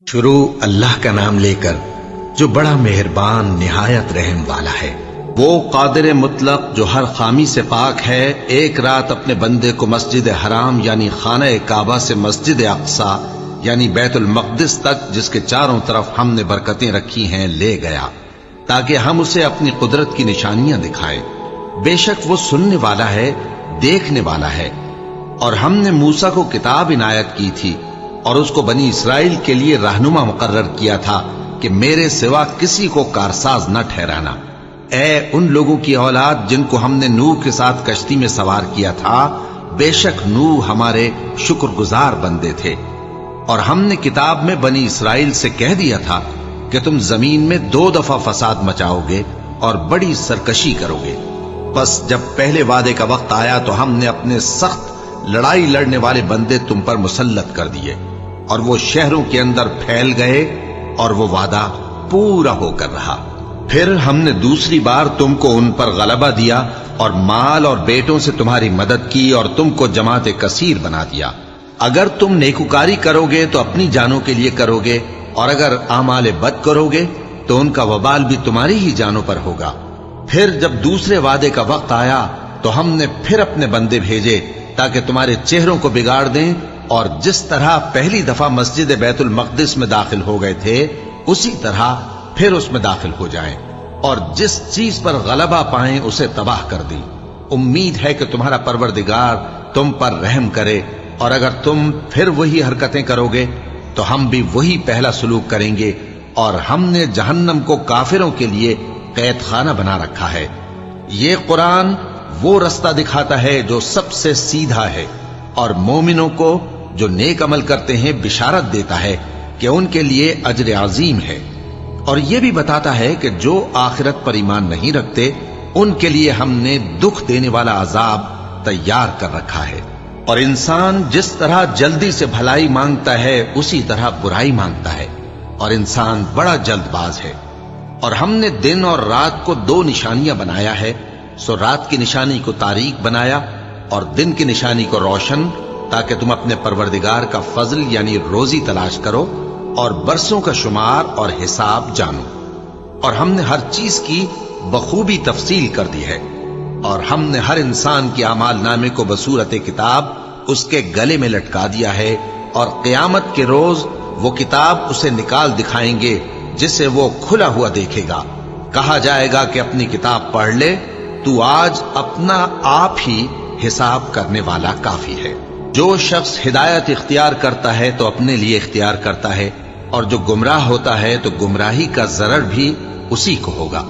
شروع اللہ کا نام لے کر جو بڑا مہربان نہایت رحم والا ہے۔ وہ قادر مطلق جو ہر خامی سے پاک ہے، ایک رات اپنے بندے کو مسجد حرام یعنی خانہ کعبہ سے مسجد اقصی یعنی بیت المقدس تک، جس کے چاروں طرف ہم نے برکتیں رکھی ہیں، لے گیا تاکہ ہم اسے اپنی قدرت کی نشانیاں دکھائیں۔ بے شک وہ سننے والا ہے، دیکھنے والا ہے۔ اور ہم نے موسیٰ کو کتاب عنایت کی تھی اور اس کو بنی اسرائیل کے لیے رہنما مقرر کیا تھا کہ میرے سوا کسی کو کارساز نہ ٹھہرانا۔ اے ان لوگوں کی اولاد جن کو ہم نے نوح کے ساتھ کشتی میں سوار کیا تھا، بے شک نوح ہمارے شکر گزار بندے تھے۔ اور ہم نے کتاب میں بنی اسرائیل سے کہہ دیا تھا کہ تم زمین میں 2 دفعہ فساد مچاؤ گے اور بڑی سرکشی کرو گے۔ بس جب پہلے وعدے کا وقت آیا تو ہم نے اپنے سخت لڑائی لڑنے والے بندے تم پر مسلط کر دیے، اور وہ شہروں کے اندر پھیل گئے، اور وہ وعدہ پورا ہو کر رہا۔ پھر ہم نے دوسری بار تم کو ان پر غلبہ دیا اور مال اور بیٹوں سے تمہاری مدد کی اور تم کو جماعت کثیر بنا دیا۔ اگر تم نیکوکاری کرو گے تو اپنی جانوں کے لیے کرو گے، اور اگر اعمال بد کرو گے تو ان کا وبال بھی تمہاری ہی جانوں پر ہوگا۔ پھر جب دوسرے وعدے کا وقت آیا تو ہم نے پھر اپنے بندے بھیجے تاکہ تمہارے چہروں کو بگاڑ دیں، اور جس طرح پہلی دفعہ مسجد بیت المقدس میں داخل ہو گئے تھے اسی طرح پھر اس میں داخل ہو جائیں، اور جس چیز پر غلبہ پائیں اسے تباہ کر دیں۔ امید ہے کہ تمہارا پروردگار تم پر رحم کرے، اور اگر تم پھر وہی حرکتیں کرو گے تو ہم بھی وہی پہلا سلوک کریں گے، اور ہم نے جہنم کو کافروں کے لیے قید خانہ بنا رکھا ہے۔ یہ قرآن وہ رستہ دکھاتا ہے جو سب سے سیدھا ہے، اور مومنوں کو جو نیک عمل کرتے ہیں بشارت دیتا ہے کہ ان کے لیے اجر عظیم ہے، اور یہ بھی بتاتا ہے کہ جو آخرت پر ایمان نہیں رکھتے ان کے لیے ہم نے دکھ دینے والا عذاب تیار کر رکھا ہے۔ اور انسان جس طرح جلدی سے بھلائی مانگتا ہے اسی طرح برائی مانگتا ہے، اور انسان بڑا جلد باز ہے۔ اور ہم نے دن اور رات کو 2 نشانیاں بنایا ہے، سو رات کی نشانی کو تاریک بنایا اور دن کی نشانی کو روشن، تاکہ تم اپنے پروردگار کا فضل یعنی روزی تلاش کرو اور برسوں کا شمار اور حساب جانو۔ اور ہم نے ہر چیز کی بخوبی تفصیل کر دی ہے، اور ہم نے ہر انسان کے اعمال نامے کو بصورت کتاب اس کے گلے میں لٹکا دیا ہے، اور قیامت کے روز وہ کتاب اسے نکال دکھائیں گے جسے وہ کھلا ہوا دیکھے گا۔ کہا جائے گا کہ اپنی کتاب پڑھ لے، تو آج اپنا آپ ہی حساب کرنے والا کافی ہے۔ جو شخص ہدایت اختیار کرتا ہے تو اپنے لیے اختیار کرتا ہے، اور جو گمراہ ہوتا ہے تو گمراہی کا ضرر بھی اسی کو ہوگا۔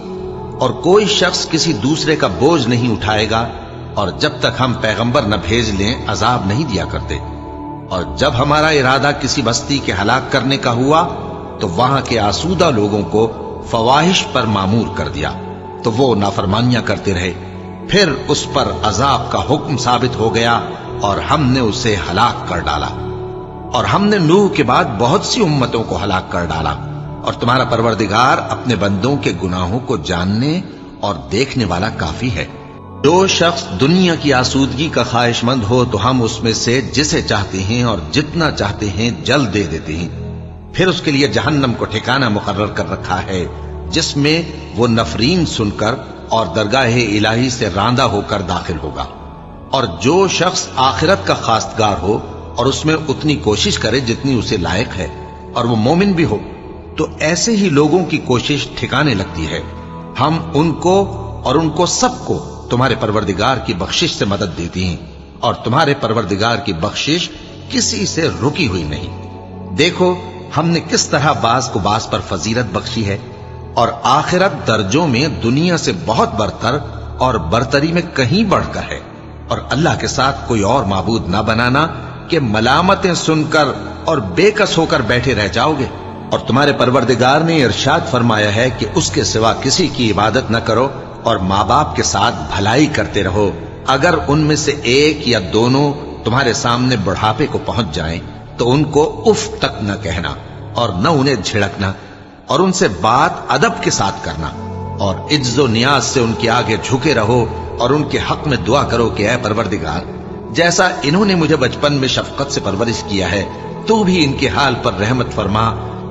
اور کوئی شخص کسی دوسرے کا بوجھ نہیں اٹھائے گا، اور جب تک ہم پیغمبر نہ بھیج لیں عذاب نہیں دیا کرتے۔ اور جب ہمارا ارادہ کسی بستی کے ہلاک کرنے کا ہوا تو وہاں کے آسودہ لوگوں کو فواحش پر مامور کر دیا، تو وہ نافرمانیاں کرتے رہے۔ پھر اس پر عذاب کا حکم ثابت ہو گیا اور ہم نے اسے ہلاک کر ڈالا۔ اور ہم نے نوح کے بعد بہت سی امتوں کو ہلاک کر ڈالا، اور تمہارا پروردگار اپنے بندوں کے گناہوں کو جاننے اور دیکھنے والا کافی ہے۔ جو شخص دنیا کی آسودگی کا خواہش مند ہو تو ہم اس میں سے جسے چاہتے ہیں اور جتنا چاہتے ہیں جلد دے دیتے ہیں۔ پھر اس کے لیے جہنم کو ٹھکانہ مقرر کر رکھا ہے، جس میں وہ نفرین سن کر اور درگاہ الہی سے راندہ ہو کر داخل ہوگا۔ اور جو شخص آخرت کا خواستگار ہو اور اس میں اتنی کوشش کرے جتنی اسے لائق ہے، اور وہ مومن بھی ہو، تو ایسے ہی لوگوں کی کوشش ٹھکانے لگتی ہے۔ ہم ان کو اور ان کو سب کو تمہارے پروردگار کی بخشش سے مدد دیتی ہیں، اور تمہارے پروردگار کی بخشش کسی سے رکی ہوئی نہیں۔ دیکھو ہم نے کس طرح بعض کو بعض پر فضیلت بخشی ہے، اور آخرت درجوں میں دنیا سے بہت برتر اور برتری میں کہیں بڑھ کر ہے۔ اور اللہ کے ساتھ کوئی اور معبود نہ بنانا کہ ملامتیں سن کر اور بے کس ہو کر بیٹھے رہ جاؤ گے۔ اور تمہارے پروردگار نے ارشاد فرمایا ہے کہ اس کے سوا کسی کی عبادت نہ کرو، اور ماں باپ کے ساتھ بھلائی کرتے رہو۔ اگر ان میں سے ایک یا دونوں تمہارے سامنے بڑھاپے کو پہنچ جائیں تو ان کو اف تک نہ کہنا، اور نہ انہیں جھڑکنا، اور ان سے بات ادب کے ساتھ کرنا، اور عجز و نیاز سے ان کے آگے جھکے رہو، اور ان کے حق میں دعا کرو کہ اے پروردگار، جیسا انہوں نے مجھے بچپن میں شفقت سے پرورش کیا ہے تو بھی ان کے حال پر رحمت فرما،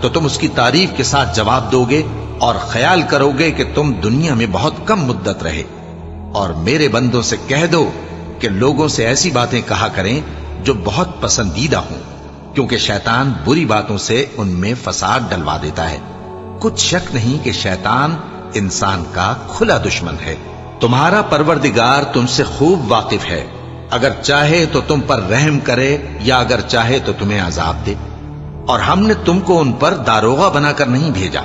تو تم اس کی تعریف کے ساتھ جواب دو گے اور خیال کرو گے کہ تم دنیا میں بہت کم مدت رہے۔ اور میرے بندوں سے کہہ دو کہ لوگوں سے ایسی باتیں کہا کریں جو بہت پسندیدہ ہوں، کیونکہ شیطان بری باتوں سے ان میں فساد ڈلوا دیتا ہے۔ کچھ شک نہیں کہ شیطان انسان کا کھلا دشمن ہے۔ تمہارا پروردگار تم سے خوب واقف ہے، اگر چاہے تو تم پر رحم کرے یا اگر چاہے تو تمہیں عذاب دے۔ اور ہم نے تم کو ان پر داروغہ بنا کر نہیں بھیجا،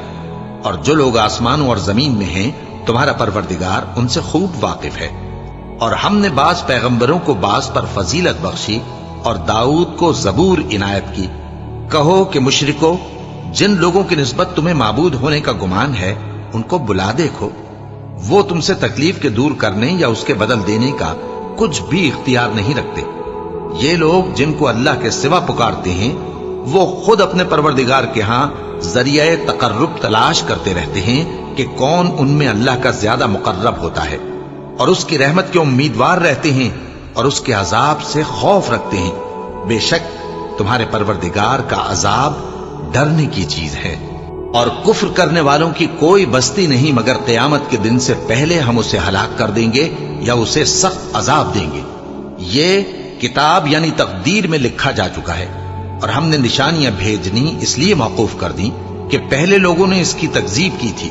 اور جو لوگ آسمانوں اور زمین میں ہیں تمہارا پروردگار ان سے خوب واقف ہے۔ اور ہم نے بعض پیغمبروں کو بعض پر فضیلت بخشی اور داؤد کو زبور عنایت کی۔ کہو کہ مشرکو، جن لوگوں کی نسبت تمہیں معبود ہونے کا گمان ہے ان کو بلا دیکھو، وہ تم سے تکلیف کے دور کرنے یا اس کے بدل دینے کا کچھ بھی اختیار نہیں رکھتے۔ یہ لوگ جن کو اللہ کے سوا پکارتے ہیں وہ خود اپنے پروردگار کے ہاں ذریعہ تقرب تلاش کرتے رہتے ہیں کہ کون ان میں اللہ کا زیادہ مقرب ہوتا ہے، اور اس کی رحمت کے امیدوار رہتے ہیں اور اس کے عذاب سے خوف رکھتے ہیں۔ بے شک تمہارے پروردگار کا عذاب ڈرنے کی چیز ہے، اور کفر کرنے والوں کی کوئی بستی نہیں مگر قیامت کے دن سے پہلے ہم اسے ہلاک کر دیں گے یا اسے سخت عذاب دیں گے۔ یہ کتاب یعنی تقدیر میں لکھا جا چکا ہے، اور ہم نے نشانیاں بھیجنی اس لیے موقوف کر دیں کہ پہلے لوگوں نے اس کی تکذیب کی تھی،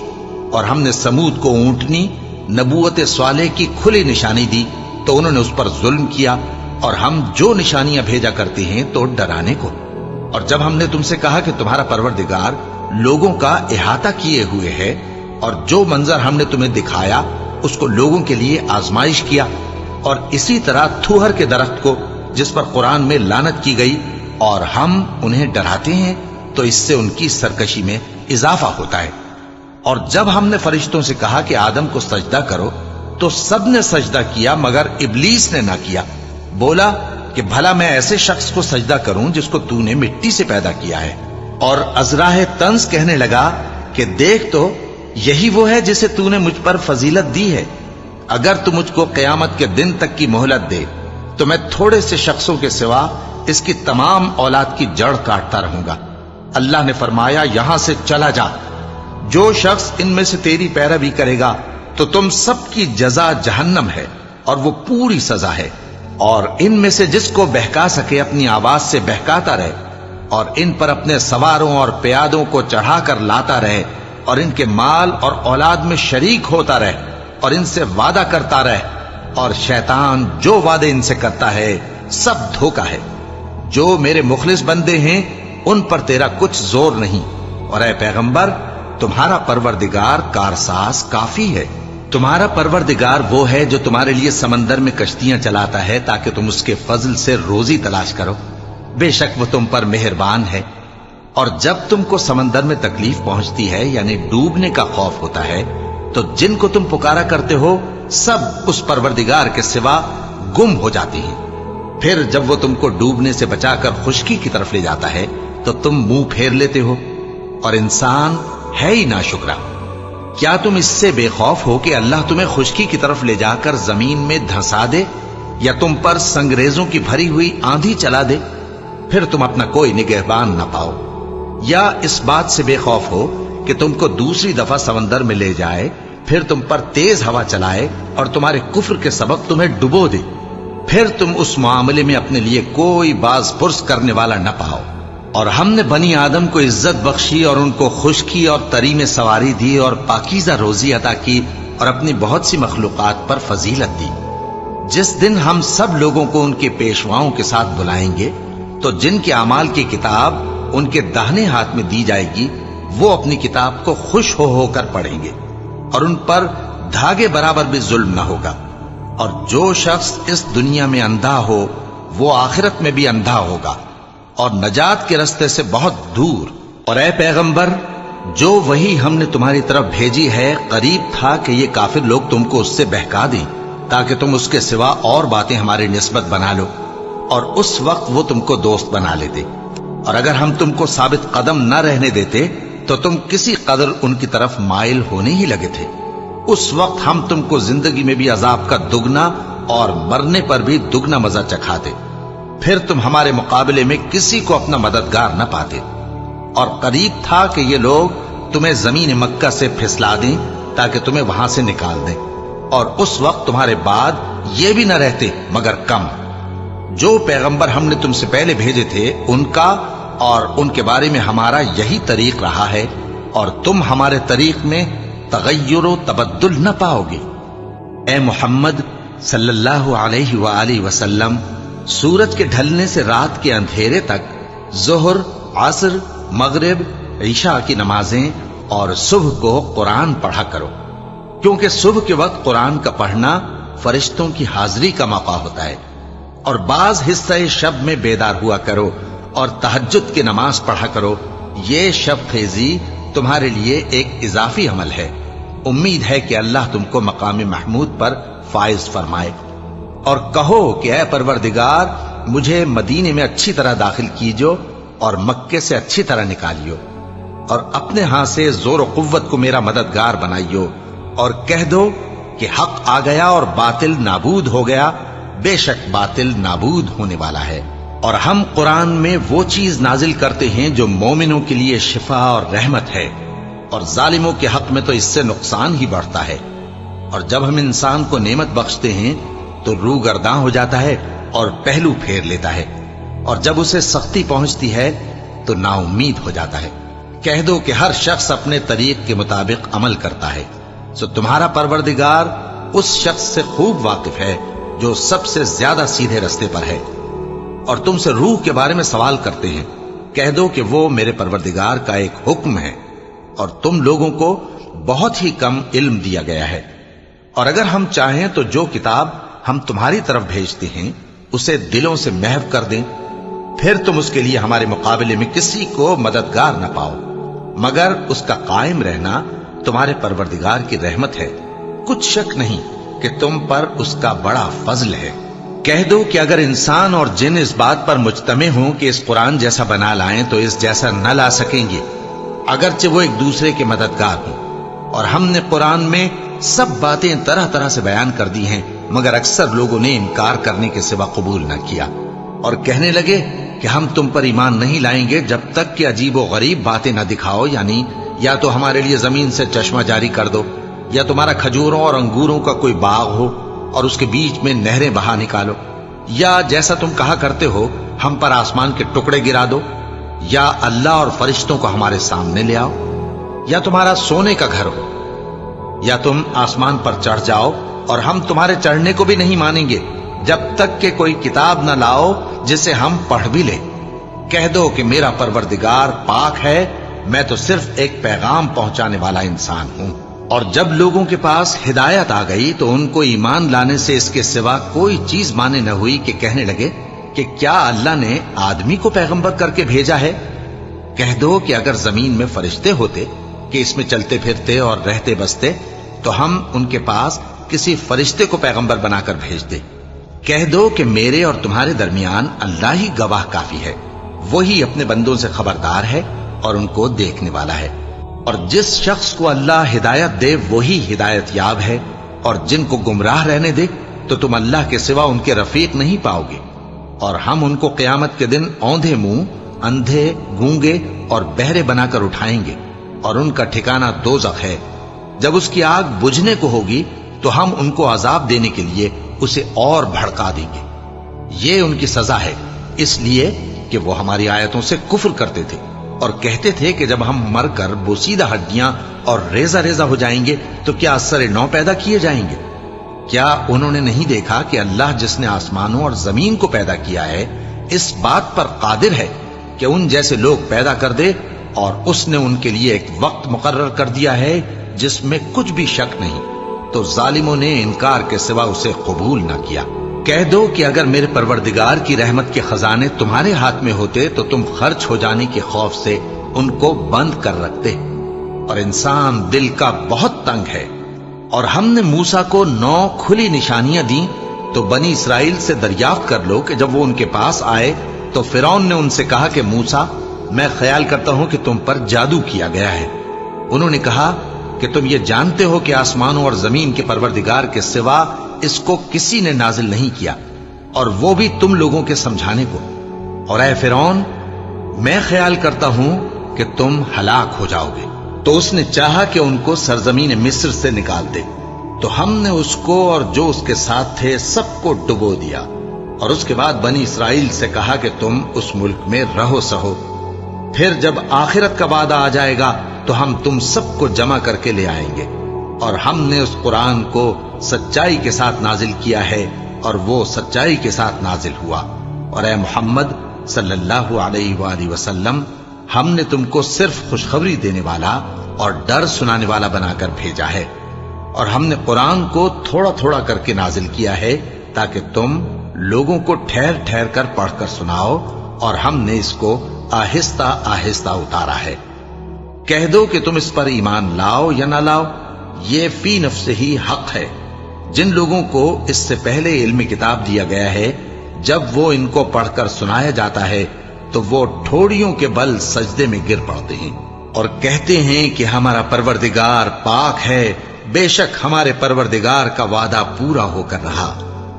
اور ہم نے سمود کو اونٹنی نبوت صالح کی کھلی نشانی دی تو انہوں نے اس پر ظلم کیا، اور ہم جو نشانیاں بھیجا کرتے ہیں تو ڈرانے کو۔ اور جب ہم نے تم سے کہا کہ تمہارا پروردگار لوگوں کا احاطہ کیے ہوئے ہے، اور جو منظر ہم نے تمہیں دکھایا اس کو لوگوں کے لیے آزمائش کیا، اور اسی طرح تھوہر کے درخت کو جس پر قرآن میں لعنت کی گئی، اور ہم انہیں ڈراتے ہیں تو اس سے ان کی سرکشی میں اضافہ ہوتا ہے۔ اور جب ہم نے فرشتوں سے کہا کہ آدم کو سجدہ کرو تو سب نے سجدہ کیا مگر ابلیس نے نہ کیا، بولا کہ بھلا میں ایسے شخص کو سجدہ کروں جس کو تو نے مٹی سے پیدا کیا ہے۔ اور ازراہ طنز کہنے لگا کہ دیکھ تو یہی وہ ہے جسے تو نے مجھ پر فضیلت دی ہے، اگر تو مجھ کو قیامت کے دن تک کی مہلت دے تو میں تھوڑے سے شخصوں کے سوا اس کی تمام اولاد کی جڑ کاٹتا رہوں گا۔ اللہ نے فرمایا یہاں سے چلا جا، جو شخص ان میں سے تیری پیروی کرے گا تو تم سب کی جزا جہنم ہے اور وہ پوری سزا ہے، اور ان میں سے جس کو بہکا سکے اپنی آواز سے بہکاتا رہے، اور ان پر اپنے سواروں اور پیادوں کو چڑھا کر لاتا رہے، اور ان کے مال اور اولاد میں شریک ہوتا رہے، اور ان سے وعدہ کرتا رہے، اور شیطان جو وعدے ان سے کرتا ہے سب دھوکا ہے۔ جو میرے مخلص بندے ہیں ان پر تیرا کچھ زور نہیں، اور اے پیغمبر تمہارا پروردگار کارساز کافی ہے۔ تمہارا پروردگار وہ ہے جو تمہارے لیے سمندر میں کشتیاں چلاتا ہے تاکہ تم اس کے فضل سے روزی تلاش کرو، بے شک وہ تم پر مہربان ہے۔ اور جب تم کو سمندر میں تکلیف پہنچتی ہے یعنی ڈوبنے کا خوف ہوتا ہے تو جن کو تم پکارا کرتے ہو سب اس پروردگار کے سوا گم ہو جاتے ہیں۔ پھر جب وہ تم کو ڈوبنے سے بچا کر خشکی کی طرف لے جاتا ہے تو تم منہ پھیر لیتے ہو، اور انسان ہے ہی ناشکرا۔ کیا تم اس سے بے خوف ہو کہ اللہ تمہیں خشکی کی طرف لے جا کر زمین میں دھنسا دے یا تم پر سنگریزوں کی بھری ہوئی آندھی چلا دے، پھر تم اپنا کوئی نگہبان نہ پاؤ؟ یا اس بات سے بے خوف ہو کہ تم کو دوسری دفعہ سمندر میں لے جائے، پھر تم پر تیز ہوا چلائے اور تمہارے کفر کے سبب تمہیں ڈبو دے، پھر تم اس معاملے میں اپنے لیے کوئی باز پرس کرنے والا نہ پاؤ؟ اور ہم نے بنی آدم کو عزت بخشی اور ان کو خشکی اور تری میں سواری دی اور پاکیزہ روزی عطا کی اور اپنی بہت سی مخلوقات پر فضیلت دی۔ جس دن ہم سب لوگوں کو ان کے پیشواؤں کے ساتھ بلائیں گے تو جن کے اعمال کی کتاب ان کے داہنے ہاتھ میں دی جائے گی وہ اپنی کتاب کو خوش ہو کر پڑھیں گے، اور ان پر دھاگے برابر بھی ظلم نہ ہوگا۔ اور جو شخص اس دنیا میں اندھا ہو وہ آخرت میں بھی اندھا ہوگا اور نجات کے رستے سے بہت دور۔ اور اے پیغمبر جو وہی ہم نے تمہاری طرف بھیجی ہے قریب تھا کہ یہ کافر لوگ تم کو اس سے بہکا دیں تاکہ تم اس کے سوا اور باتیں ہماری نسبت بنا لو، اور اس وقت وہ تم کو دوست بنا لیتے۔ اور اگر ہم تم کو ثابت قدم نہ رہنے دیتے تو تم کسی قدر ان کی طرف مائل ہونے ہی لگے تھے۔ اس وقت ہم تم کو زندگی میں بھی عذاب کا دگنا اور مرنے پر بھی دگنا مزہ چکھاتے، پھر تم ہمارے مقابلے میں کسی کو اپنا مددگار نہ پاتے۔ اور قریب تھا کہ یہ لوگ تمہیں زمین مکہ سے پھسلا دیں تاکہ تمہیں وہاں سے نکال دیں، اور اس وقت تمہارے بعد یہ بھی نہ رہتے مگر کم۔ جو پیغمبر ہم نے تم سے پہلے بھیجے تھے ان کا اور ان کے بارے میں ہمارا یہی طریق رہا ہے، اور تم ہمارے طریق میں تغیر و تبدل نہ پاؤ گے۔ اے محمد صلی اللہ علیہ وآلہ وسلم، سورج کے ڈھلنے سے رات کے اندھیرے تک ظہر، عصر، مغرب، عشاء کی نمازیں اور صبح کو قرآن پڑھا کرو، کیونکہ صبح کے وقت قرآن کا پڑھنا فرشتوں کی حاضری کا موقع ہوتا ہے، اور بعض حصہ شب میں بیدار ہوا کرو اور تہجد کی نماز پڑھا کرو۔ یہ شب خیزی تمہارے لیے ایک اضافی عمل ہے۔ امید ہے کہ اللہ تم کو مقام محمود پر فائز فرمائے۔ اور کہو کہ اے پروردگار، مجھے مدینے میں اچھی طرح داخل کیجو اور مکے سے اچھی طرح نکالیو، اور اپنے ہاں سے زور و قوت کو میرا مددگار بنائیو، اور کہہ دو کہ حق آ گیا اور باطل نابود ہو گیا، بے شک باطل نابود ہونے والا ہے۔ اور ہم قرآن میں وہ چیز نازل کرتے ہیں جو مومنوں کے لیے شفا اور رحمت ہے، اور ظالموں کے حق میں تو اس سے نقصان ہی بڑھتا ہے۔ اور جب ہم انسان کو نعمت بخشتے ہیں تو روح گرداں ہو جاتا ہے اور پہلو پھیر لیتا ہے، اور جب اسے سختی پہنچتی ہے تو نا امید ہو جاتا ہے۔ کہہ دو کہ ہر شخص اپنے طریق کے مطابق عمل کرتا ہے، سو تمہارا پروردگار اس شخص سے خوب واقف ہے جو سب سے زیادہ سیدھے رستے پر ہے۔ اور تم سے روح کے بارے میں سوال کرتے ہیں، کہہ دو کہ وہ میرے پروردگار کا ایک حکم ہے، اور تم لوگوں کو بہت ہی کم علم دیا گیا ہے۔ اور اگر ہم چاہیں تو جو کتاب ہم تمہاری طرف بھیجتے ہیں اسے دلوں سے محو کر دیں، پھر تم اس کے لیے ہمارے مقابلے میں کسی کو مددگار نہ پاؤ، مگر اس کا قائم رہنا تمہارے پروردگار کی رحمت ہے، کچھ شک نہیں کہ تم پر اس کا بڑا فضل ہے۔ کہہ دو کہ اگر انسان اور جن اس بات پر مجتمع ہوں کہ اس قرآن جیسا بنا لائیں تو اس جیسا نہ لا سکیں گے، اگرچہ وہ ایک دوسرے کے مددگار ہوں۔ اور ہم نے قرآن میں سب باتیں طرح طرح سے بیان کر دی ہیں، مگر اکثر لوگوں نے انکار کرنے کے سوا قبول نہ کیا، اور کہنے لگے کہ ہم تم پر ایمان نہیں لائیں گے جب تک کہ عجیب و غریب باتیں نہ دکھاؤ، یعنی یا تو ہمارے لیے زمین سے چشمہ جاری کر دو، یا تمہارا کھجوروں اور انگوروں کا کوئی باغ ہو اور اس کے بیچ میں نہریں بہا نکالو، یا جیسا تم کہا کرتے ہو ہم پر آسمان کے ٹکڑے گرا دو، یا اللہ اور فرشتوں کو ہمارے سامنے لے آؤ، یا تمہارا سونے کا گھر ہو، یا تم آسمان پر چڑھ جاؤ، اور ہم تمہارے چڑھنے کو بھی نہیں مانیں گے جب تک کہ کوئی کتاب نہ لاؤ جسے ہم پڑھ بھی لیں۔ کہہ دو کہ میرا پروردگار پاک ہے، میں تو صرف ایک پیغام پہنچانے والا انسان ہوں۔ اور جب لوگوں کے پاس ہدایت آ گئی تو ان کو ایمان لانے سے اس کے سوا کوئی چیز مانے نہ ہوئی کہ کہنے لگے کہ کیا اللہ نے آدمی کو پیغمبر کر کے بھیجا ہے؟ کہہ دو کہ اگر زمین میں فرشتے ہوتے کہ اس میں چلتے پھرتے اور رہتے بستے تو ہم ان کے پاس کسی فرشتے کو پیغمبر بنا کر بھیجتے۔ کہہ دو کہ میرے اور تمہارے درمیان اللہ ہی گواہ کافی ہے، وہی اپنے بندوں سے خبردار ہے اور ان کو دیکھنے والا ہے۔ اور جس شخص کو اللہ ہدایت دے وہی ہدایت یاب ہے، اور جن کو گمراہ رہنے دے تو تم اللہ کے سوا ان کے رفیق نہیں پاؤ گے۔ اور ہم ان کو قیامت کے دن اوندھے منہ، اندھے، گونگے اور بہرے بنا کر اٹھائیں گے، اور ان کا ٹھکانہ دوزخ ہے۔ جب اس کی آگ بجھنے کو ہوگی تو ہم ان کو عذاب دینے کے لیے اسے اور بھڑکا دیں گے۔ یہ ان کی سزا ہے، اس لیے کہ وہ ہماری آیتوں سے کفر کرتے تھے اور کہتے تھے کہ جب ہم مر کر بوسیدہ ہڈیاں اور ریزہ ریزہ ہو جائیں گے تو کیا اثر نو پیدا کیے جائیں گے؟ کیا انہوں نے نہیں دیکھا کہ اللہ جس نے آسمانوں اور زمین کو پیدا کیا ہے اس بات پر قادر ہے کہ ان جیسے لوگ پیدا کر دے، اور اس نے ان کے لیے ایک وقت مقرر کر دیا ہے جس میں کچھ بھی شک نہیں، تو ظالموں نے انکار کے سوا اسے قبول نہ کیا۔ کہہ دو کہ اگر میرے پروردگار کی رحمت کے خزانے تمہارے ہاتھ میں ہوتے تو تم خرچ ہو جانے کے خوف سے ان کو بند کر رکھتے، اور انسان دل کا بہت تنگ ہے۔ اور ہم نے موسیٰ کو 9 کھلی نشانیاں دیں تو بنی اسرائیل سے دریافت کر لو کہ جب وہ ان کے پاس آئے تو فرعون نے ان سے کہا کہ موسیٰ، میں خیال کرتا ہوں کہ تم پر جادو کیا گیا ہے۔ انہوں نے کہا کہ تم یہ جانتے ہو کہ آسمانوں اور زمین کے پروردگار کے سوا اس کو کسی نے نازل نہیں کیا، اور وہ بھی تم لوگوں کے سمجھانے کو۔ اور اے فرعون، میں خیال کرتا ہوں کہ تم ہلاک ہو جاؤ گے۔ تو اس نے چاہا کہ ان کو سرزمین مصر سے نکال دے، تو ہم نے اس کو اور جو اس کے ساتھ تھے سب کو ڈبو دیا، اور اس کے بعد بنی اسرائیل سے کہا کہ تم اس ملک میں رہو سہو، پھر جب آخرت کا وعدہ آ جائے گا تو ہم تم سب کو جمع کر کے لے آئیں گے۔ اور ہم نے اس قرآن کو سچائی کے ساتھ نازل کیا ہے، اور وہ سچائی کے ساتھ نازل ہوا۔ اور اے محمد صلی اللہ علیہ وآلہ وسلم، ہم نے تم کو صرف خوشخبری دینے والا اور ڈر سنانے والا بنا کر بھیجا ہے، اور ہم نے قرآن کو تھوڑا تھوڑا کر کے نازل کیا ہے تاکہ تم لوگوں کو ٹھہر ٹھہر کر پڑھ کر سناؤ، اور ہم نے اس کو آہستہ آہستہ اتارا ہے۔ کہہ دو کہ تم اس پر ایمان لاؤ یا نہ لاؤ، یہ فی نفس ہی حق ہے۔ جن لوگوں کو اس سے پہلے علم کتاب دیا گیا ہے، جب وہ ان کو پڑھ کر سنایا جاتا ہے تو وہ ٹھوڑیوں کے بل سجدے میں گر پڑتے ہیں اور کہتے ہیں کہ ہمارا پروردگار پاک ہے، بے شک ہمارے پروردگار کا وعدہ پورا ہو کر رہا۔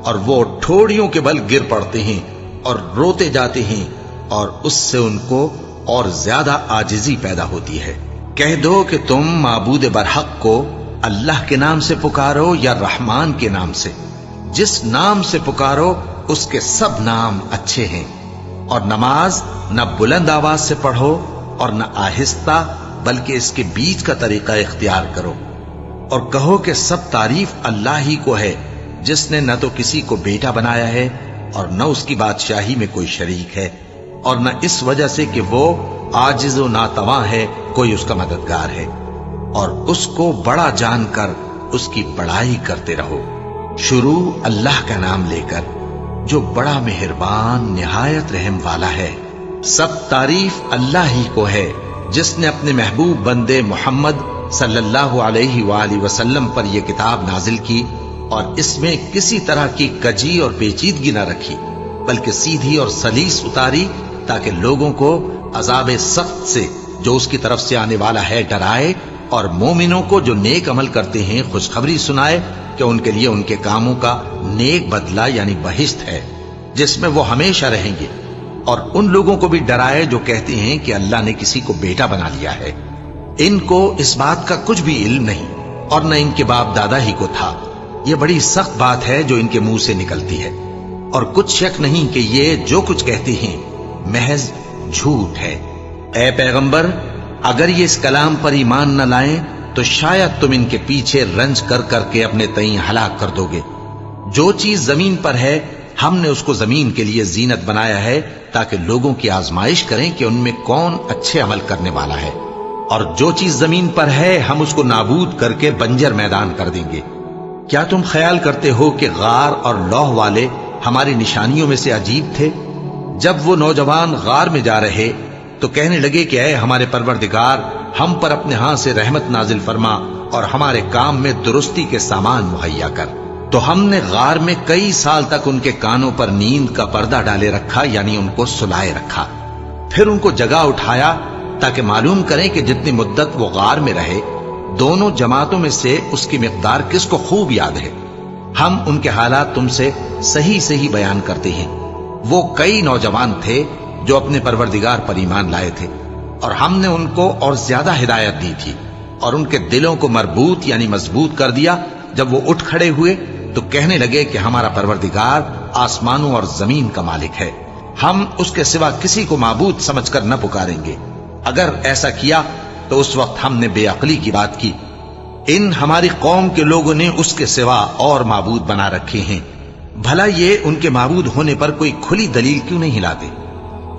اور وہ ٹھوڑیوں کے بل گر پڑتے ہیں اور روتے جاتے ہیں، اور اس سے ان کو اور زیادہ عاجزی پیدا ہوتی ہے۔ کہہ دو کہ تم معبود برحق کو اللہ کے نام سے پکارو یا رحمان کے نام سے، جس نام سے پکارو اس کے سب نام اچھے ہیں، اور نماز نہ بلند آواز سے پڑھو اور نہ آہستہ، بلکہ اس کے بیچ کا طریقہ اختیار کرو، اور کہو کہ سب تعریف اللہ ہی کو ہے، جس نے نہ تو کسی کو بیٹا بنایا ہے اور نہ اس کی بادشاہی میں کوئی شریک ہے، اور نہ اس وجہ سے کہ وہ عاجز و ناتواں ہے کوئی اس کا مددگار ہے، اور اس کو بڑا جان کر اس کی بڑائی کرتے رہو۔ شروع اللہ کا نام لے کر جو بڑا مہربان نہایت رحم والا ہے۔ سب تعریف اللہ ہی کو ہے جس نے اپنے محبوب بندے محمد صلی اللہ علیہ وآلہ وسلم پر یہ کتاب نازل کی، اور اس میں کسی طرح کی کجی اور پیچیدگی نہ رکھی، بلکہ سیدھی اور سلیس اتاری تاکہ لوگوں کو عذاب سخت سے جو اس کی طرف سے آنے والا ہے ڈرائے، اور مومنوں کو جو نیک عمل کرتے ہیں خوشخبری سنائے کہ ان کے لیے ان کے کاموں کا نیک بدلہ یعنی بہشت ہے جس میں وہ ہمیشہ رہیں گے، اور ان لوگوں کو بھی ڈرائے جو کہتے ہیں کہ اللہ نے کسی کو بیٹا بنا لیا ہے۔ ان کو اس بات کا کچھ بھی علم نہیں، اور نہ ان کے باپ دادا ہی کو تھا۔ یہ بڑی سخت بات ہے جو ان کے منہ سے نکلتی ہے، اور کچھ شک نہیں کہ یہ جو کچھ کہتے ہیں محض جھوٹ ہے۔ اے پیغمبر، اگر یہ اس کلام پر ایمان نہ لائیں تو شاید تم ان کے پیچھے رنج کر کر کے اپنے تئیں ہلاک کر دو گے۔ جو چیز زمین پر ہے ہم نے اس کو زمین کے لیے زینت بنایا ہے تاکہ لوگوں کی آزمائش کریں کہ ان میں کون اچھے عمل کرنے والا ہے، اور جو چیز زمین پر ہے ہم اس کو نابود کر کے بنجر میدان کر دیں گے۔ کیا تم خیال کرتے ہو کہ غار اور لوح والے ہماری نشانیوں میں سے عجیب تھے؟ جب وہ نوجوان غار میں جا رہے تو کہنے لگے کہ اے ہمارے پروردگار، ہم پر اپنے ہاں سے رحمت نازل فرما اور ہمارے کام میں درستی کے سامان مہیا کر۔ تو ہم نے غار میں کئی سال تک ان کے کانوں پر نیند کا پردہ ڈالے رکھا، یعنی ان کو سلائے رکھا، پھر ان کو جگا اٹھایا تاکہ معلوم کریں کہ جتنی مدت وہ غار میں رہے دونوں جماعتوں میں سے اس کی مقدار کس کو خوب یاد ہے۔ ہم ان کے حالات تم سے صحیح صحیح بیان کرتے ہیں۔ وہ کئی نوجوان تھے جو اپنے پروردگار پر ایمان لائے تھے، اور ہم نے ان کو اور زیادہ ہدایت دی تھی، اور ان کے دلوں کو مربوط یعنی مضبوط کر دیا۔ جب وہ اٹھ کھڑے ہوئے تو کہنے لگے کہ ہمارا پروردگار آسمانوں اور زمین کا مالک ہے، ہم اس کے سوا کسی کو معبود سمجھ کر نہ پکاریں گے۔ اگر ایسا کیا تو اس وقت ہم نے بے عقلی کی بات کی۔ ان ہماری قوم کے لوگوں نے اس کے سوا اور معبود بنا رکھے ہیں، بھلا یہ ان کے معبود ہونے پر کوئی کھلی دلیل کیوں نہیں لاتے؟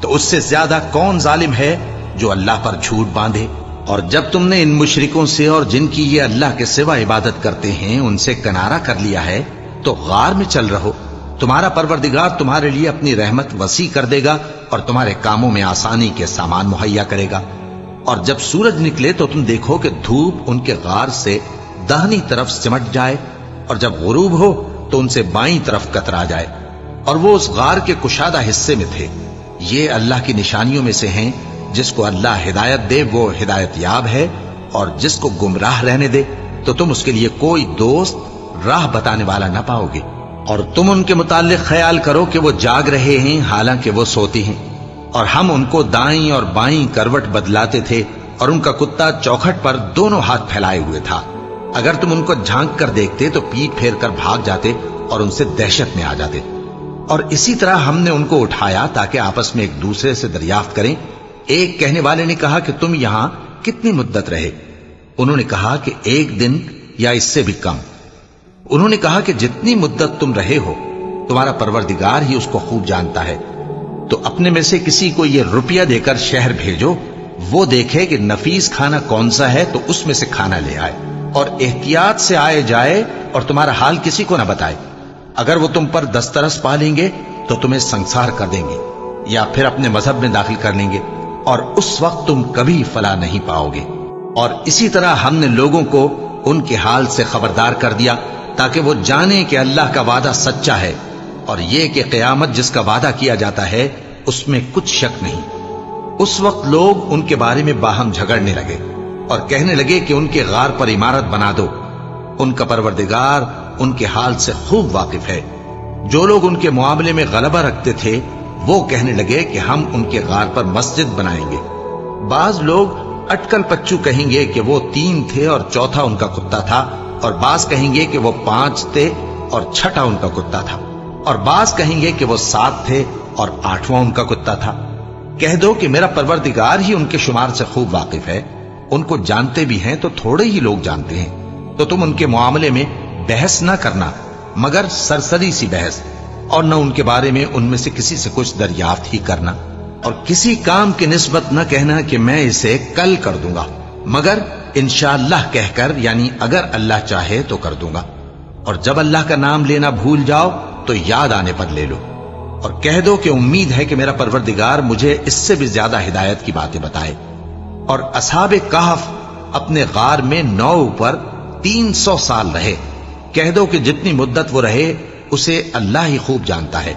تو اس سے زیادہ کون ظالم ہے جو اللہ پر جھوٹ باندھے؟ اور جب تم نے ان مشرکوں سے اور جن کی یہ اللہ کے سوا عبادت کرتے ہیں ان سے کنارہ کر لیا ہے تو غار میں چل رہو، تمہارا پروردگار تمہارے لیے اپنی رحمت وسیع کر دے گا اور تمہارے کاموں میں آسانی کے سامان مہیا کرے گا۔ اور جب سورج نکلے تو تم دیکھو کہ دھوپ ان کے غار سے داہنی طرف سمٹ جائے، اور جب غروب ہو تو ان سے بائیں طرف کترا جائے، اور وہ اس غار کے کشادہ حصے میں تھے۔ یہ اللہ کی نشانیوں میں سے ہیں، جس کو اللہ ہدایت دے وہ ہدایت یاب ہے، اور جس کو گمراہ رہنے دے تو تم اس کے لیے کوئی دوست راہ بتانے والا نہ پاؤ گے۔ اور تم ان کے متعلق خیال کرو کہ وہ جاگ رہے ہیں حالانکہ وہ سوتے ہیں، اور ہم ان کو دائیں اور بائیں کروٹ بدلاتے تھے اور ان کا کتا چوکھٹ پر دونوں ہاتھ پھیلائے ہوئے تھا۔ اگر تم ان کو جھانک کر دیکھتے تو پیٹ پھیر کر بھاگ جاتے اور ان سے دہشت میں آ جاتے۔ اور اسی طرح ہم نے ان کو اٹھایا تاکہ آپس میں ایک دوسرے سے دریافت کریں۔ ایک کہنے والے نے کہا کہ تم یہاں کتنی مدت رہے؟ انہوں نے کہا کہ 1 دن یا اس سے بھی کم۔ انہوں نے کہا کہ جتنی مدت تم رہے ہو تمہارا پروردگار ہی اس کو خوب جانتا ہے، تو اپنے میں سے کسی کو یہ روپیہ دے کر شہر بھیجو، وہ دیکھے کہ نفیس کھانا کون سا ہے تو اس میں سے کھانا لے آئے، اور احتیاط سے آئے جائے اور تمہارا حال کسی کو نہ بتائے۔ اگر وہ تم پر دسترس پا لیں گے تو تمہیں سنسار کر دیں گے یا پھر اپنے مذہب میں داخل کر لیں گے، اور اس وقت تم کبھی فلاح نہیں پاؤ گے۔ اور اسی طرح ہم نے لوگوں کو ان کے حال سے خبردار کر دیا تاکہ وہ جانیں کہ اللہ کا وعدہ سچا ہے، اور یہ کہ قیامت جس کا وعدہ کیا جاتا ہے اس میں کچھ شک نہیں۔ اس وقت لوگ ان کے بارے میں باہم جھگڑنے لگے اور کہنے لگے کہ ان کے غار پر عمارت بنا دو۔ ان کا پروردگار ان کے حال سے خوب واقف ہے۔ جو لوگ ان کے معاملے میں غلبہ رکھتے تھے وہ کہنے لگے کہ ہم ان کے غار پر مسجد بنائیں گے۔ بعض لوگ اٹکل پچو کہیں گے کہ وہ 3 تھے اور چوتھا ان کا کتا تھا، اور بعض کہیں گے کہ وہ 5 تھے اور چھٹا ان کا کتا تھا، اور بعض کہیں گے کہ وہ 7 تھے اور 8واں ان کا کتا تھا۔ کہہ دو کہ میرا پروردگار ہی ان کے شمار سے خوب واقف ہے۔ ان کو جانتے بھی ہیں تو تھوڑے ہی لوگ جانتے ہیں، تو تم ان کے معاملے میں بحث نہ کرنا مگر سرسری سی بحث، اور نہ ان کے بارے میں ان میں سے کسی سے کچھ دریافت ہی کرنا، اور کسی کام کی نسبت نہ کہنا کہ میں اسے کل کر دوں گا، مگر انشاءاللہ کہہ کر، یعنی اگر اللہ چاہے تو کر دوں گا۔ اور جب اللہ کا نام لینا بھول جاؤ تو یاد آنے پر لے لو، اور کہہ دو کہ امید ہے کہ میرا پروردگار مجھے اس سے بھی زیادہ ہدایت کی باتیں بتائے۔ اور اصحاب کہف اپنے غار میں 9 اوپر 300 سال رہے۔ کہہ دو کہ جتنی مدت وہ رہے اسے اللہ ہی خوب جانتا ہے۔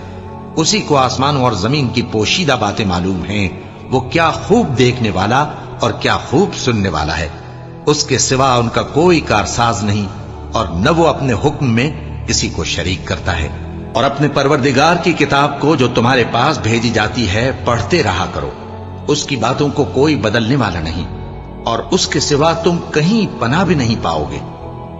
اسی کو آسمانوں اور زمین کی پوشیدہ باتیں معلوم ہیں، وہ کیا خوب دیکھنے والا اور کیا خوب سننے والا ہے۔ اس کے سوا ان کا کوئی کارساز نہیں، اور نہ وہ اپنے حکم میں کسی کو شریک کرتا ہے۔ اور اپنے پروردگار کی کتاب کو جو تمہارے پاس بھیجی جاتی ہے پڑھتے رہا کرو، اس کی باتوں کو کوئی بدلنے والا نہیں، اور اس کے سوا تم کہیں پناہ بھی نہیں پاؤ گے۔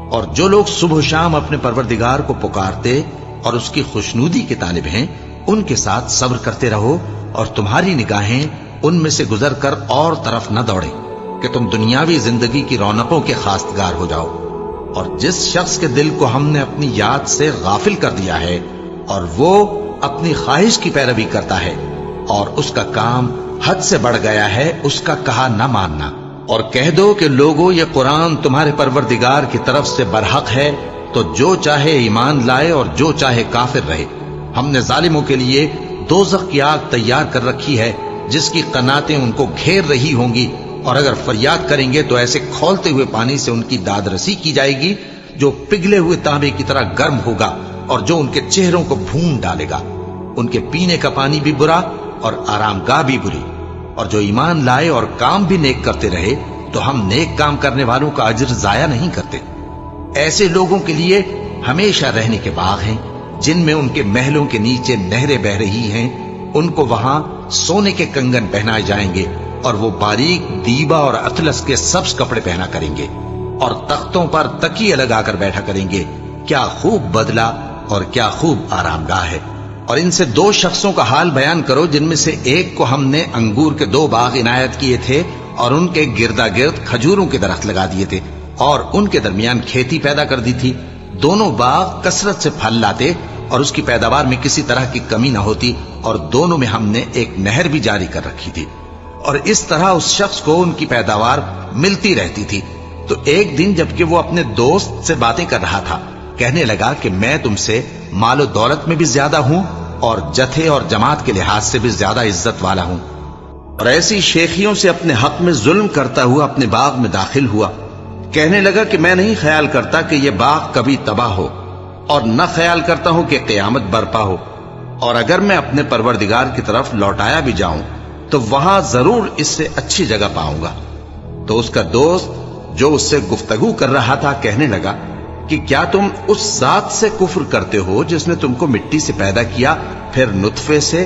اور جو لوگ صبح و شام اپنے پروردگار کو پکارتے اور اس کی خوشنودی کے طالب ہیں، ان کے ساتھ صبر کرتے رہو، اور تمہاری نگاہیں ان میں سے گزر کر اور طرف نہ دوڑیں کہ تم دنیاوی زندگی کی رونقوں کے خواستگار ہو جاؤ۔ اور جس شخص کے دل کو ہم نے اپنی یاد سے غافل کر دیا ہے اور وہ اپنی خواہش کی پیروی کرتا ہے اور اس کا کام حد سے بڑھ گیا ہے، اس کا کہا نہ ماننا۔ اور کہہ دو کہ لوگو یہ قرآن تمہارے پروردگار کی طرف سے برحق ہے، تو جو چاہے ایمان لائے اور جو چاہے کافر رہے۔ ہم نے ظالموں کے لیے دوزخ کی آگ تیار کر رکھی ہے جس کی قناتیں ان کو گھیر رہی ہوں گی، اور اگر فریاد کریں گے تو ایسے کھولتے ہوئے پانی سے ان کی داد رسی کی جائے گی جو پگھلے ہوئے تانبے کی طرح گرم ہوگا اور جو ان کے چہروں کو بھون ڈالے گا۔ ان کے پینے کا پانی بھی برا اور آرام گاہ بھی بری۔ اور جو ایمان لائے اور کام بھی نیک کرتے رہے تو ہم نیک کام کرنے والوں کا اجر ضائع نہیں کرتے۔ ایسے لوگوں کے لیے ہمیشہ رہنے کے باغ ہیں جن میں ان کے محلوں کے نیچے نہریں بہ رہی ہیں، ان کو وہاں سونے کے کنگن پہنائے جائیں گے، اور وہ باریک دیبا اور اطلس کے سبز کپڑے پہنا کریں گے، اور تختوں پر تکیے لگا کر بیٹھا کریں گے۔ کیا خوب بدلہ اور کیا خوب آرام گاہ ہے۔ اور ان سے 2 شخصوں کا حال بیان کرو جن میں سے ایک کو ہم نے انگور کے 2 باغ عنایت کیے تھے اور ان کے گردا گرد کھجوروں کے درخت لگا دیے تھے اور ان کے درمیان کھیتی پیدا کر دی تھی۔ دونوں باغ کثرت سے پھل لاتے اور اس کی پیداوار میں کسی طرح کی کمی نہ ہوتی، اور دونوں میں ہم نے ایک نہر بھی جاری کر رکھی تھی، اور اس طرح اس شخص کو ان کی پیداوار ملتی رہتی تھی۔ تو ایک دن جبکہ وہ اپنے دوست سے باتیں کر رہا تھا، کہنے لگا کہ میں تم سے مال و دولت میں بھی زیادہ ہوں اور جتھے اور جماعت کے لحاظ سے بھی زیادہ عزت والا ہوں، اور ایسی شیخیوں سے اپنے حق میں ظلم کرتا ہوا اپنے باغ میں داخل ہوا۔ کہنے لگا کہ میں نہیں خیال کرتا کہ یہ باغ کبھی تباہ ہو، اور نہ خیال کرتا ہوں کہ قیامت برپا ہو، اور اگر میں اپنے پروردگار کی طرف لوٹایا بھی جاؤں تو وہاں ضرور اس سے اچھی جگہ پاؤں گا۔ تو اس کا دوست جو اس سے گفتگو کر رہا تھا کہنے لگا کہ کیا تم اس ذات سے کفر کرتے ہو جس نے تم کو مٹی سے پیدا کیا، پھر نطفے سے،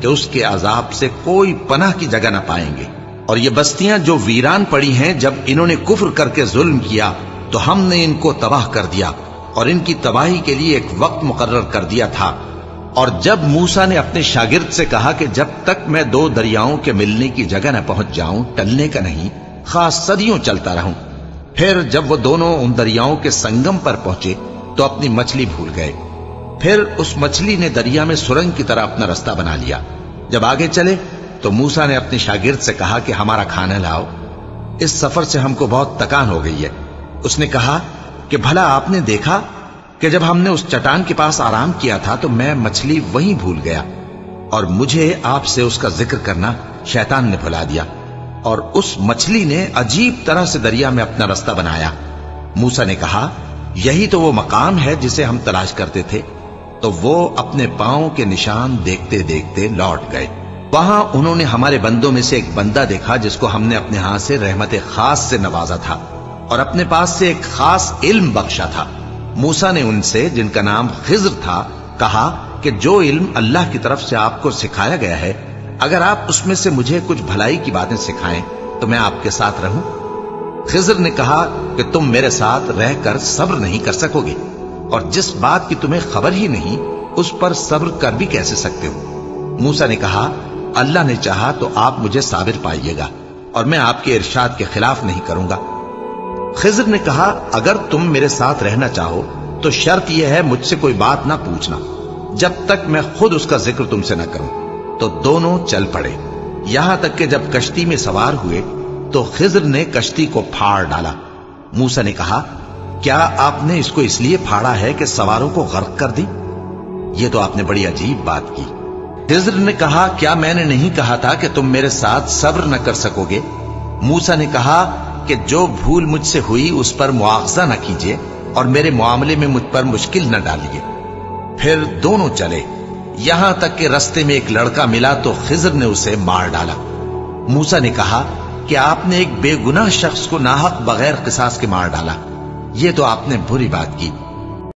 کہ اس کے عذاب سے کوئی پناہ کی جگہ نہ پائیں گے۔ اور یہ بستیاں جو ویران پڑی ہیں، جب انہوں نے کفر کر کے ظلم کیا تو ہم نے ان کو تباہ کر دیا اور ان کی تباہی کے لیے ایک وقت مقرر کر دیا تھا۔ اور جب موسیٰ نے اپنے شاگرد سے کہا کہ جب تک میں دو دریاؤں کے ملنے کی جگہ نہ پہنچ جاؤں ٹلنے کا نہیں، خاص صدیوں چلتا رہوں، پھر جب وہ دونوں ان دریاؤں کے سنگم پر پہنچے تو اپنی مچھلی بھول گئے۔ پھر اس مچھلی نے دریا میں سرنگ کی طرح اپنا رستہ بنا لیا۔ جب آگے چلے تو موسیٰ نے اپنے شاگرد سے کہا کہ ہمارا کھانا لاؤ، اس سفر سے ہم کو بہت تکان ہو گئی ہے۔ اس نے کہا کہ بھلا آپ نے دیکھا کہ جب ہم نے اس چٹان کے پاس آرام کیا تھا تو میں مچھلی وہیں بھول گیا، اور مجھے آپ سے اس کا ذکر کرنا شیطان نے بھلا دیا، اور اس مچھلی نے عجیب طرح سے دریا میں اپنا رستہ بنایا۔ موسیٰ نے کہا یہی تو وہ مقام ہے جسے ہم تلاش کرتے تھے۔ تو وہ اپنے پاؤں کے نشان دیکھتے دیکھتے لوٹ گئے۔ وہاں انہوں نے ہمارے بندوں میں سے ایک بندہ دیکھا جس کو ہم نے اپنے ہاں سے رحمت خاص سے نوازا تھا اور اپنے پاس سے ایک خاص علم بخشا تھا۔ موسیٰ نے ان سے، جن کا نام خضر تھا، کہا کہ جو علم اللہ کی طرف سے آپ کو سکھایا گیا ہے، اگر آپ اس میں سے مجھے کچھ بھلائی کی باتیں سکھائیں تو میں آپ کے ساتھ رہوں۔ خضر نے کہا کہ تم میرے ساتھ رہ کر صبر نہیں کر سکو گے، اور جس بات کی تمہیں خبر ہی نہیں اس پر صبر کر بھی کیسے سکتے ہو؟ موسیٰ نے کہا اللہ نے چاہا تو آپ مجھے صابر پائیے گا اور میں آپ کے ارشاد کے خلاف نہیں کروں گا۔ خضر نے کہا اگر تم میرے ساتھ رہنا چاہو تو شرط یہ ہے مجھ سے کوئی بات نہ پوچھنا جب تک میں خود اس کا ذکر تم سے نہ کروں۔ تو دونوں چل پڑے، یہاں تک کہ جب کشتی میں سوار ہوئے تو خضر نے کشتی کو پھاڑ ڈالا۔ موسیٰ نے کہا کیا آپ نے اس کو اس لیے پھاڑا ہے کہ سواروں کو غرق کر دی؟ یہ تو آپ نے بڑی عجیب بات کی۔ خضر نے کہا کیا میں نے نہیں کہا تھا کہ تم میرے ساتھ صبر نہ کر سکو گے؟ موسیٰ نے کہا کہ جو بھول مجھ سے ہوئی اس پر مواخذہ نہ کیجیے اور میرے معاملے میں مجھ پر مشکل نہ ڈالیے۔ پھر دونوں چلے، یہاں تک کہ رستے میں ایک لڑکا ملا تو خضر نے اسے مار ڈالا۔ موسیٰ نے کہا کہ آپ نے ایک بے گناہ شخص کو ناحق بغیر قصاص کے مار ڈالا، یہ تو آپ نے بری بات کی۔